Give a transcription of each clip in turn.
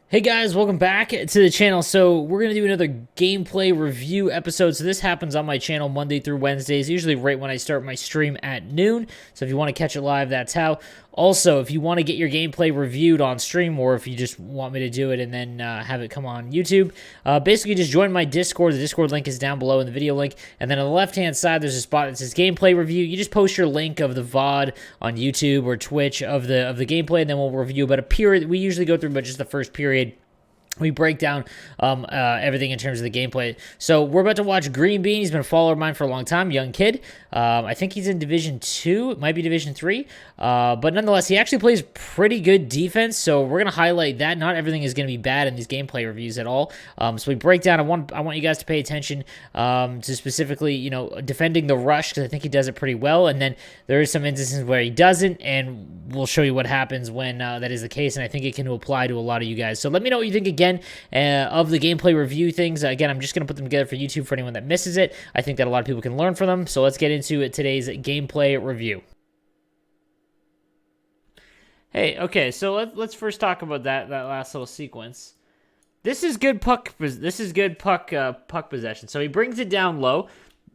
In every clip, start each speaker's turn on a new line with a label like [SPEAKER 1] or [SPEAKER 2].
[SPEAKER 1] Hey guys, welcome back to the channel. So we're going to do another gameplay review episode. So this happens on my channel Monday through Wednesdays, usually right when I start my stream at noon. So if you want to catch it live, that's how. Also, if you want to get your gameplay reviewed on stream, or if you just want me to do it and then have it come on YouTube, basically just join my Discord. The Discord link is down below in the video link. And then on the left-hand side, there's a spot that says gameplay review. You just post your link of the VOD on YouTube or Twitch of the gameplay, and then we'll review about a period. We usually go through about just the first period. We break down everything in terms of the gameplay. So we're about to watch Green Bean. He's been a follower of mine for a long time, young kid. I think he's in Division 2. It might be Division 3. But nonetheless, he actually plays pretty good defense, so we're going to highlight that. Not everything is going to be bad in these gameplay reviews at all. So we break down. I want you guys to pay attention to specifically, defending the rush, because I think he does it pretty well. And then there are some instances where he doesn't, and we'll show you what happens when that is the case, and I think it can apply to a lot of you guys. So let me know what you think again of the gameplay review things. Again, I'm just going to put them together for YouTube for anyone that misses it. I think that a lot of people can learn from them. So let's get into today's gameplay review. Hey, okay, so let's first talk about that last little sequence. This is good puck. This is good puck possession. So he brings it down low,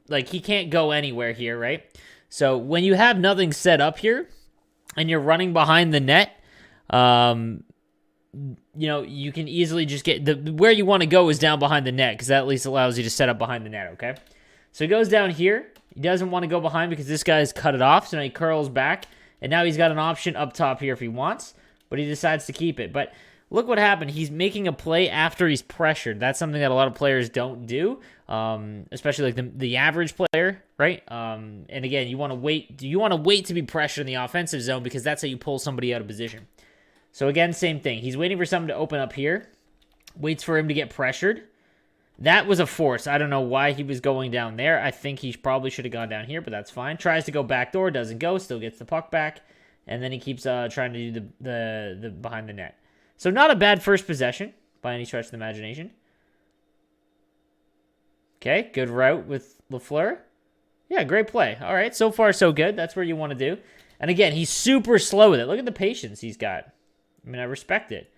[SPEAKER 1] like he can't go anywhere here, right? So when you have nothing set up here, and you're running behind the net, you can easily just get where you want to go is down behind the net, because that at least allows you to set up behind the net, okay? So he goes down here. He doesn't want to go behind because this guy's cut it off, so now he curls back, and now he's got an option up top here if he wants, but he decides to keep it. But look what happened. He's making a play after he's pressured. That's something that a lot of players don't do, especially like the average player, right? And again, you want to wait. You want to wait to be pressured in the offensive zone, because that's how you pull somebody out of position. So again, same thing. He's waiting for something to open up here. Waits for him to get pressured. That was a force. I don't know why he was going down there. I think he probably should have gone down here, but that's fine. Tries to go backdoor, doesn't go, still gets the puck back, and then he keeps trying to do the behind the net. So not a bad first possession by any stretch of the imagination. Okay, good route with Lafleur. Yeah, great play. All right, so far so good. That's where you want to do. And again, he's super slow with it. Look at the patience he's got. I mean, I respect it.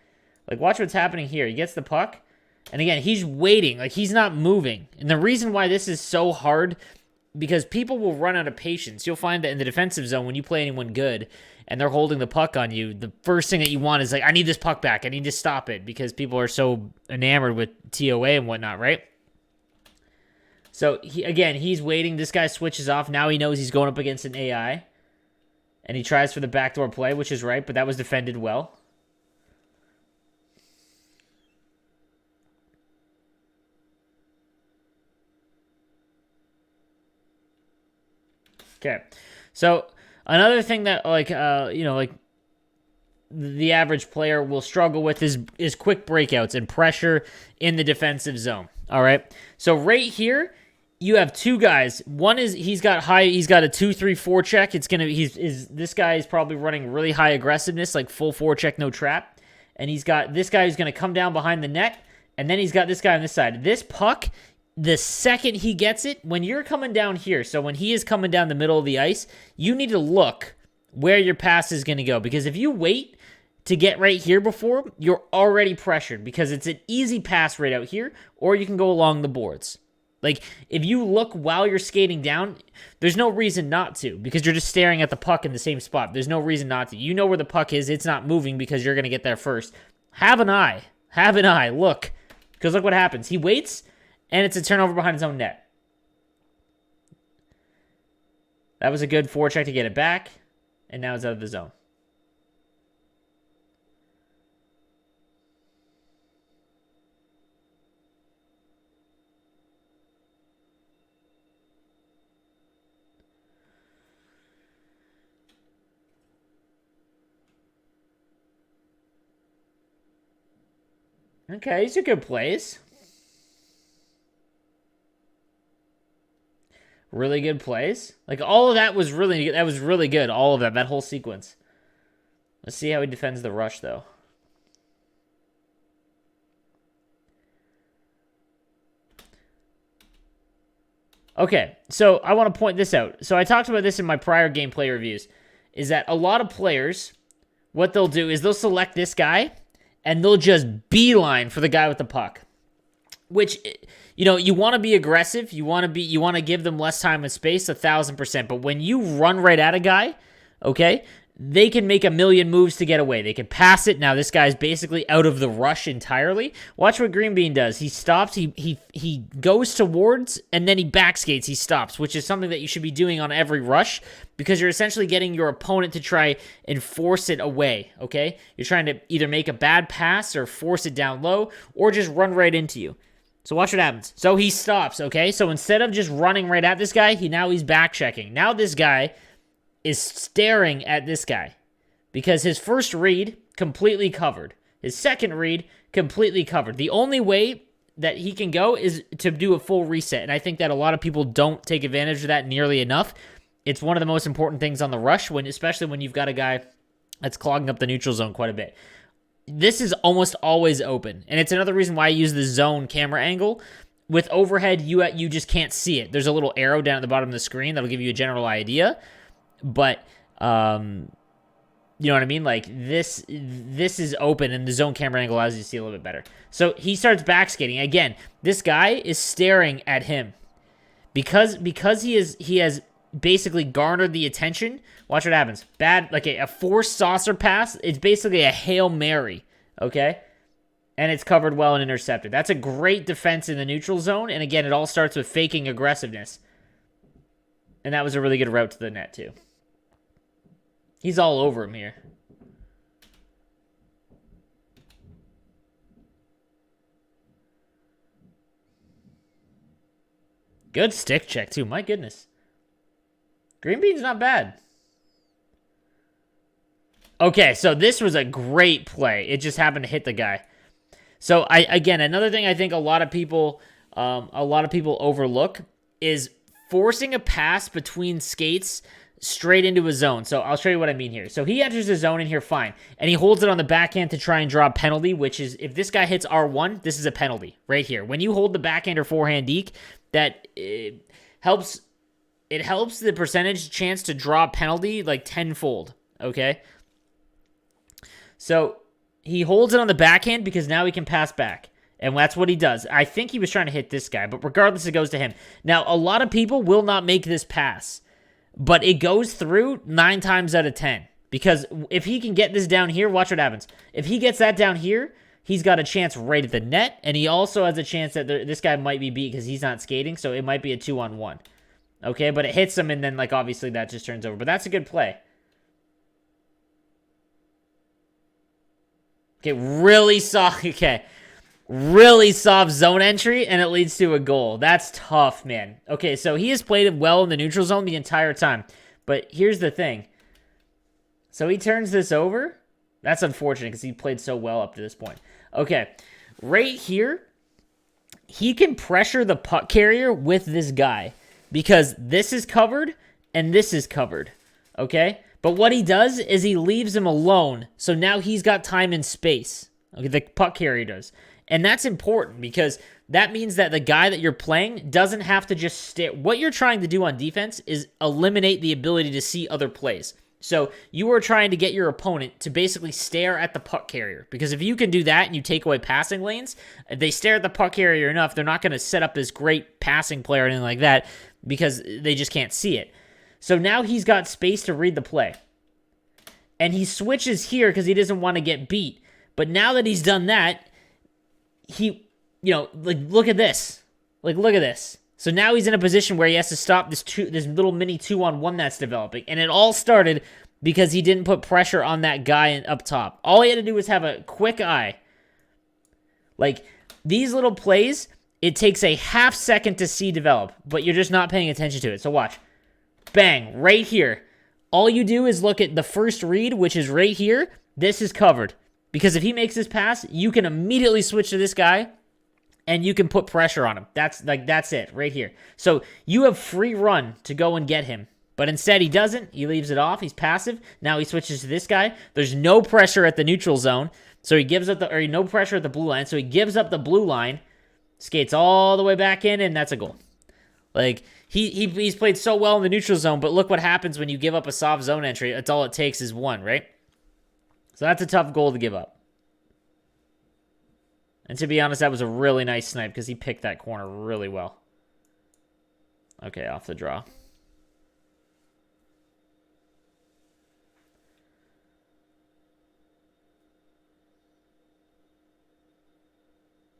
[SPEAKER 1] Like, watch what's happening here. He gets the puck, and again, he's waiting. Like, he's not moving. And the reason why this is so hard, because people will run out of patience. You'll find that in the defensive zone, when you play anyone good and they're holding the puck on you, the first thing that you want is like, I need this puck back. I need to stop it, because people are so enamored with TOA and whatnot, right? So, he's waiting. This guy switches off. Now he knows he's going up against an AI. And he tries for the backdoor play, which is right, but that was defended well. Okay, so another thing that the average player will struggle with is quick breakouts and pressure in the defensive zone. All right, so right here you have two guys. One is he's got a 2-3-4 check. This guy is probably running really high aggressiveness, like full forecheck, no trap, and he's got this guy who's going to come down behind the net, and then he's got this guy on this side. This puck, the second he gets it, when you're coming down here, so when he is coming down the middle of the ice, you need to look where your pass is going to go. Because if you wait to get right here before, you're already pressured, because it's an easy pass right out here, or you can go along the boards. Like, if you look while you're skating down, there's no reason not to, because you're just staring at the puck in the same spot. There's no reason not to. You know where the puck is. It's not moving because you're going to get there first. Have an eye. Have an eye. Look. Because look what happens. He waits, and it's a turnover behind his own net. That was a good forecheck to get it back, and now it's out of the zone. Okay, these are good plays. Really good plays. Like, all of that was really good. All of that whole sequence. Let's see how he defends the rush, though. Okay, so I want to point this out. So I talked about this in my prior gameplay reviews, is that a lot of players, what they'll do is they'll select this guy, and they'll just beeline for the guy with the puck. Which, you know, you want to be aggressive. You want to give them less time and space, 1,000%. But when you run right at a guy, okay, they can make a million moves to get away. They can pass it. Now this guy's basically out of the rush entirely. Watch what Green Bean does. He stops. He goes towards, and then he backskates. He stops, which is something that you should be doing on every rush, because you're essentially getting your opponent to try and force it away, okay? You're trying to either make a bad pass or force it down low or just run right into you. So watch what happens. So he stops, okay? So instead of just running right at this guy, he's back checking. Now this guy is staring at this guy because his first read completely covered. His second read completely covered. The only way that he can go is to do a full reset, and I think that a lot of people don't take advantage of that nearly enough. It's one of the most important things on the rush, especially when you've got a guy that's clogging up the neutral zone quite a bit. This is almost always open, and it's another reason why I use the zone camera angle. With overhead, you just can't see it. There's a little arrow down at the bottom of the screen that'll give you a general idea. But, you know what I mean? Like, this is open, and the zone camera angle allows you to see a little bit better. So he starts backskating. Again, this guy is staring at him. Because he has basically garnered the attention. Watch what happens. Bad, like a forced saucer pass. It's basically a Hail Mary, okay? And it's covered well and intercepted. That's a great defense in the neutral zone. And again, it all starts with faking aggressiveness. And that was a really good route to the net, too. He's all over him here. Good stick check, too. My goodness. Green Bean's not bad. Okay, so this was a great play. It just happened to hit the guy. So, again, another thing I think a lot of people overlook is forcing a pass between skates straight into a zone. So I'll show you what I mean here. So he enters the zone in here fine, and he holds it on the backhand to try and draw a penalty, which is, if this guy hits R1, this is a penalty right here. When you hold the backhand or forehand deke, that helps the percentage chance to draw a penalty like tenfold, okay? So he holds it on the backhand because now he can pass back. And that's what he does. I think he was trying to hit this guy, but regardless, it goes to him. Now, a lot of people will not make this pass, but it goes through 9 times out of 10. Because if he can get this down here, watch what happens. If he gets that down here, he's got a chance right at the net, and he also has a chance that this guy might be beat because he's not skating, so it might be a 2-on-1. Okay, but it hits him, and then, like, obviously that just turns over. But that's a good play. Okay, really soft zone entry, and it leads to a goal. That's tough, man. Okay, so he has played well in the neutral zone the entire time. But here's the thing. So he turns this over. That's unfortunate because he played so well up to this point. Okay, right here, he can pressure the puck carrier with this guy because this is covered and this is covered, okay? But what he does is he leaves him alone, so now he's got time and space. Okay, the puck carrier does. And that's important because that means that the guy that you're playing doesn't have to just stare. What you're trying to do on defense is eliminate the ability to see other plays. So you are trying to get your opponent to basically stare at the puck carrier. Because if you can do that and you take away passing lanes, if they stare at the puck carrier enough, they're not going to set up this great passing play or anything like that because they just can't see it. So now he's got space to read the play. And he switches here because he doesn't want to get beat. But now that he's done that, he, look at this. Like, look at this. So now he's in a position where he has to stop this little mini 2-on-1 that's developing. And it all started because he didn't put pressure on that guy up top. All he had to do was have a quick eye. Like, these little plays, it takes a half second to see develop, but you're just not paying attention to it. So watch. Bang, right here. All you do is look at the first read, which is right here. This is covered. Because if he makes this pass, you can immediately switch to this guy, and you can put pressure on him. That's it, right here. So you have free run to go and get him. But instead, he doesn't. He leaves it off. He's passive. Now he switches to this guy. There's no pressure at the neutral zone. So he gives up no pressure at the blue line. So he gives up the blue line, skates all the way back in, and that's a goal. Like, he's played so well in the neutral zone, but look what happens when you give up a soft zone entry. That's all it takes is one, right? So that's a tough goal to give up. And to be honest, that was a really nice snipe because he picked that corner really well. Okay, off the draw.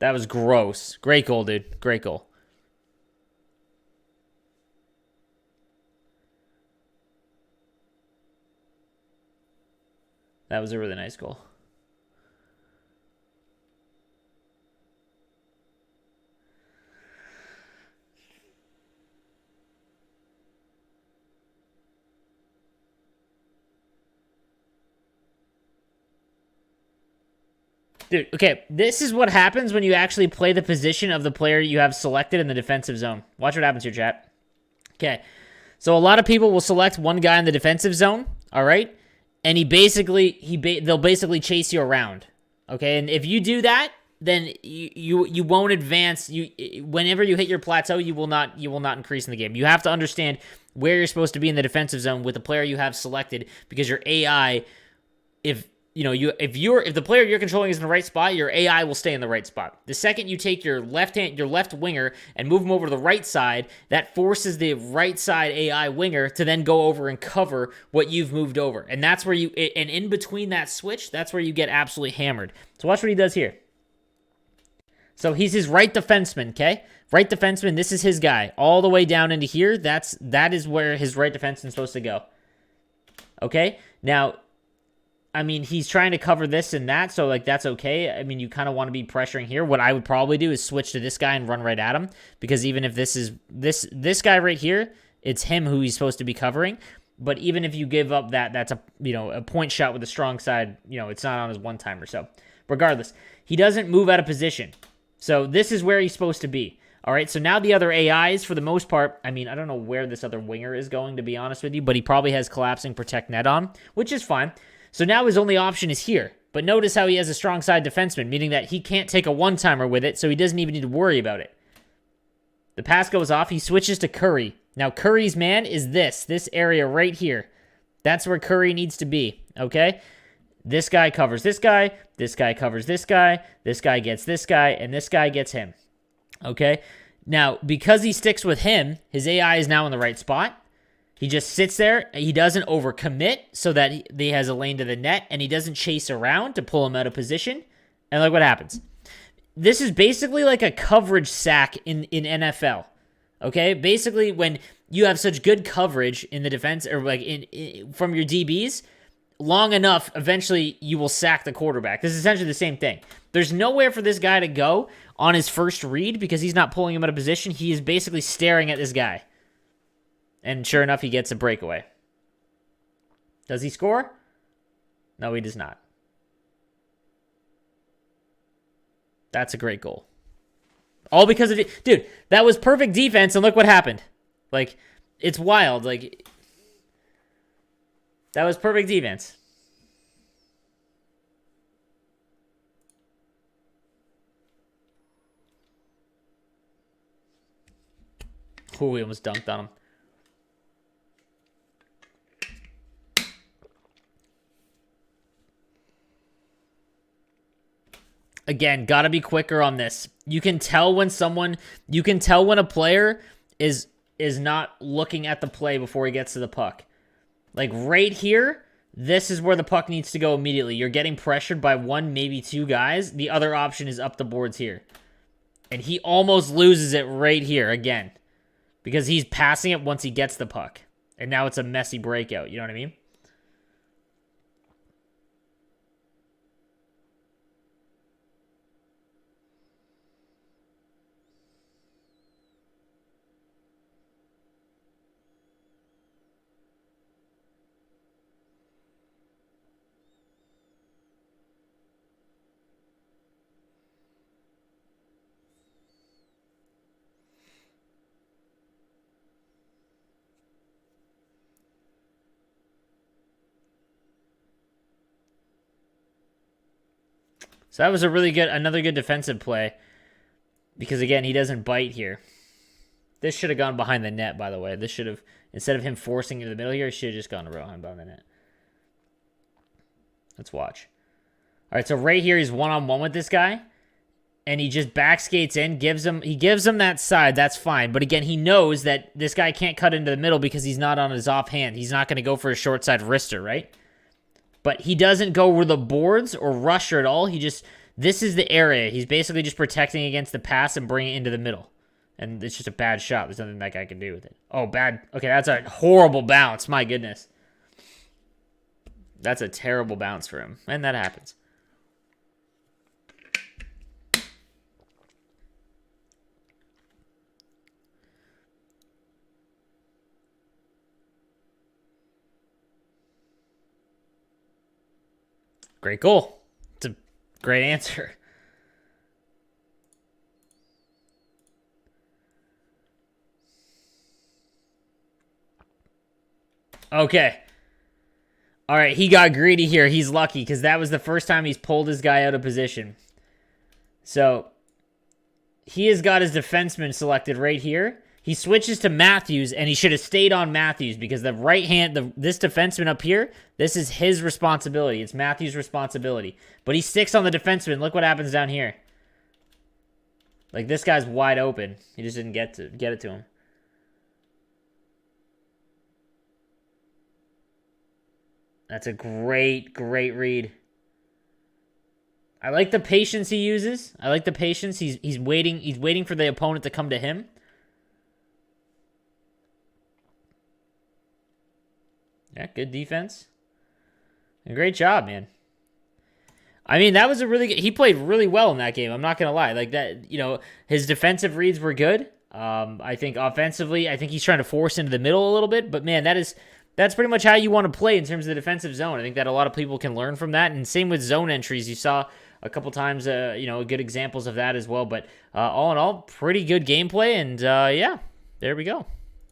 [SPEAKER 1] That was gross. Great goal, dude. Great goal. That was a really nice goal. Dude, okay, this is what happens when you actually play the position of the player you have selected in the defensive zone. Watch what happens here, chat. Okay, so a lot of people will select one guy in the defensive zone, all right? And they'll basically chase you around, okay? And if you do that, then you won't advance. Whenever you hit your plateau, you will not increase in the game. You have to understand where you're supposed to be in the defensive zone with the player you have selected, because your AI, if the player you're controlling is in the right spot, your AI will stay in the right spot. The second you take your left winger and move him over to the right side, that forces the right side AI winger to then go over and cover what you've moved over. And that's where and in between that switch, that's where you get absolutely hammered. So watch what he does here. So he's his right defenseman, okay? Right defenseman, this is his guy. All the way down into here, that is where his right defenseman's supposed to go. Okay? Now, I mean, he's trying to cover this and that, so, like, that's okay. I mean, you kind of want to be pressuring here. What I would probably do is switch to this guy and run right at him, because even if this is this guy right here, it's him who he's supposed to be covering. But even if you give up that's a point shot with a strong side, it's not on his one-timer. So, regardless, he doesn't move out of position. So, this is where he's supposed to be. All right, so now the other AIs, for the most part, I mean, I don't know where this other winger is going, to be honest with you, but he probably has collapsing protect net on, which is fine. So now his only option is here. But notice how he has a strong side defenseman, meaning that he can't take a one-timer with it, so he doesn't even need to worry about it. The pass goes off. He switches to Curry. Now, Curry's man is this area right here. That's where Curry needs to be, okay? This guy covers this guy covers this guy gets this guy, and this guy gets him, okay? Now, because he sticks with him, his AI is now in the right spot. He just sits there. He doesn't overcommit so that he has a lane to the net, and he doesn't chase around to pull him out of position. And look what happens. This is basically like a coverage sack in NFL. Okay? Basically, when you have such good coverage in the defense, or like from your DBs, long enough, eventually you will sack the quarterback. This is essentially the same thing. There's nowhere for this guy to go on his first read because he's not pulling him out of position. He is basically staring at this guy. And sure enough, he gets a breakaway. Does he score? No, he does not. That's a great goal. All because of it. Dude, that was perfect defense, and look what happened. Like, it's wild. Like, that was perfect defense. Oh, we almost dunked on him. Again, gotta be quicker on this. You can tell when a player is not looking at the play before he gets to the puck. Like right here, this is where the puck needs to go immediately. You're getting pressured by one, maybe two guys. The other option is up the boards here. And he almost loses it right here again. Because he's passing it once he gets the puck. And now it's a messy breakout, you know what I mean? So that was another good defensive play. Because again, he doesn't bite here. This should have gone behind the net, by the way. This should have, instead of him forcing into the middle here, it should have just gone behind the net. Let's watch. All right, so right here, he's one-on-one with this guy. and he just back skates in, he gives him that side, that's fine. But again, he knows that this guy can't cut into the middle because he's not on his offhand. He's not going to go for a short side wrister, right? But he doesn't go with the boards or rusher at all. This is the area. He's basically just protecting against the pass and bringing it into the middle. And it's just a bad shot. There's nothing that guy can do with it. Oh, bad. Okay, that's a horrible bounce. My goodness. That's a terrible bounce for him. And that happens. Great goal. It's a great answer. Okay. All right, he got greedy here. He's lucky because that was the first time he's pulled his guy out of position. So he has got his defenseman selected right here. He switches to Matthews, and he should have stayed on Matthews because the right hand, this defenseman up here, this is his responsibility. It's Matthews' responsibility. But he sticks on the defenseman. Look what happens down here. Like, this guy's wide open. He just didn't get it to him. That's a great, great read. I like the patience he uses. I like the patience. He's waiting for the opponent to come to him. Yeah, good defense. And great job, man. I mean, that was a really good... He played really well in that game. I'm not going to lie. Like, that, his defensive reads were good. I think offensively, I think he's trying to force into the middle a little bit. But, man, that's pretty much how you want to play in terms of the defensive zone. I think that a lot of people can learn from that. And same with zone entries. You saw a couple times, good examples of that as well. But all in all, pretty good gameplay. And, yeah, there we go.